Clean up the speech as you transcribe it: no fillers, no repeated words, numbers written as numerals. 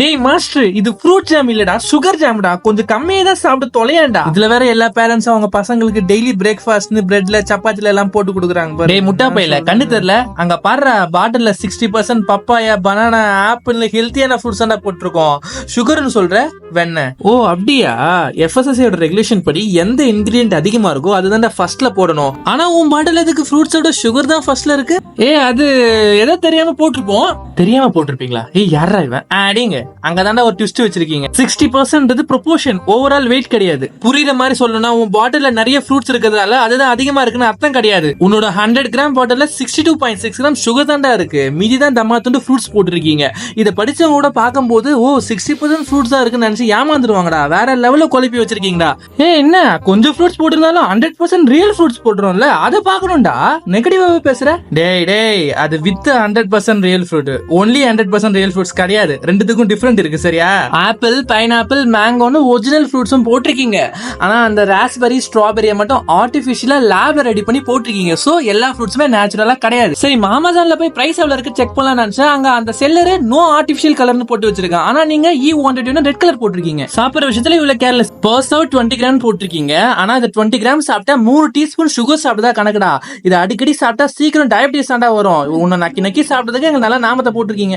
டேய் மாஸ்டர், இது fruit jam இல்லடா, சுகர் ஜாம்டா. கொஞ்சம் கம்மியா தான் சாப்பிட்டு தொலையாண்டா. இதுல வேற எல்லா பேரண்ட்ஸும் அவங்க பசங்களுக்கு டெய்லி பிரேக்ஃபாஸ்ட்னு பிரெட்ல சப்பாத்தில எல்லாம் போட்டு கொடுக்குறாங்க. டேய் முட்டா பையில கண்ணு தெரியல, அங்க பாடுற பாட்டில்ல 60% பப்பாயா, பனானா, ஆப்பிள் ஹெல்த்தியான ஃப்ரூட்ஸ் தான் போட்டிருக்கோம். சுகர்னு சொல்ற வெண்ணெய். ஓ அப்படியா? எஃப்எஸ்எஸ்ஐயோட ரெகுலேஷன் படி எந்த இன்கிரிடியன்ட் அதிகமா இருக்கோ அதுதான் ஃபர்ஸ்ட்ல போடணும். ஆனா உன் பாட்டில் எதுக்கு ஃப்ரூட்ஸோட சுகர் தான் ஃபர்ஸ்ட்ல இருக்கு? அது ஏதோ தெரியாம போட்டிருப்போம். தெரியாம போட்டிருப்பீங்களா? யாரா இவன் அடிங்க. அங்கதான்டா ஒரு ட்விஸ்ட் வச்சிருக்கீங்க. 60% ப்ரொபோர்ஷன், ஓவரால் வெயிட் கிடையாது. புரியுற மாதிரி சொல்லணும்னா உன் பாட்டில்ல நிறைய ஃப்ரூட்ஸ் இருக்கிறதால அதுதான் அதிகமா இருக்குன்னு அர்த்தம் கிடையாது. உன்னோட 100 கிராம் பாட்டில்ல 62.6 கிராம் சுகர் தான்டா இருக்கு. மீதி தான் தம்மா துண்டு ஃப்ரூட்ஸ் போட்டிருக்கீங்க. இதை படிச்சவங்க கூட பார்க்கும்போது 60% ஃப்ரூட்ஸ் தான் இருக்குன்னு நினைச்சு ஏமாந்துருவாங்கடா. வேற லெவல்ல குழப்பி வச்சிருக்கீங்கடா. என்ன கொஞ்சம் ஃப்ரூட்ஸ் போட்டிருந்தாலும் 100% ரியல் ஃப்ரூட்ஸ் போட்டுரும்ல, அதை பார்க்கணும்டா. நெகட்டிவாவே பேசுற? டேய் அது with 100% real fruit, only 100% real fruits கிடையாது. ரெண்டுத்துக்கும் டிஃபரெண்ட் இருக்கு சரியா? ஆப்பிள், பைனாப்பிள், மேங்கோன்னு ஒரிஜினல் ஃப்ரூட்ஸும் போட்டிருக்கீங்க. ஆனா அந்த ராஸ்பெரி, ஸ்ட்ராபெரியை மட்டும் ஆர்டிபிஷியலா லேப்ல ரெடி பண்ணி போட்டிருக்கீங்க. சோ எல்லா ஃப்ரூட்ஸுமே நேச்சுரலா கிடையாது. சரி, மாமாசான்ல போய் பிரைஸ் எவ்வளவு இருக்கு செக் பண்ணலாம் நினைச்சா அங்க அந்த செல்லரு நோ ஆர்டிபிஷியல் கலர்னு போட்டு வச்சிருக்கான். ஆனா நீங்க E121 ரெட் கலர் போட்டிருக்கீங்க. சாப்பிடுற விஷயத்துல இவ்வளவு கேர்லெஸ். பர்ஸ் அவுட் 20 கிராம் போட்டிருக்கீங்க. ஆனா இந்த 20 கிராம் சாப்பிட்டா 3 டீஸ்பூன் சுகர் சாப்பிட்டதா கணக்குடா. இதை அடிக்கடி சாப்பிட்டா சீக்கிரம் டயபிட்டிஸ் தாண்டா வரும். உன்னை நக்கி நக்கி சாப்பிட்டதுக்கு எங்க நல்ல நாமத்தை போட்டிருக்கீங்க.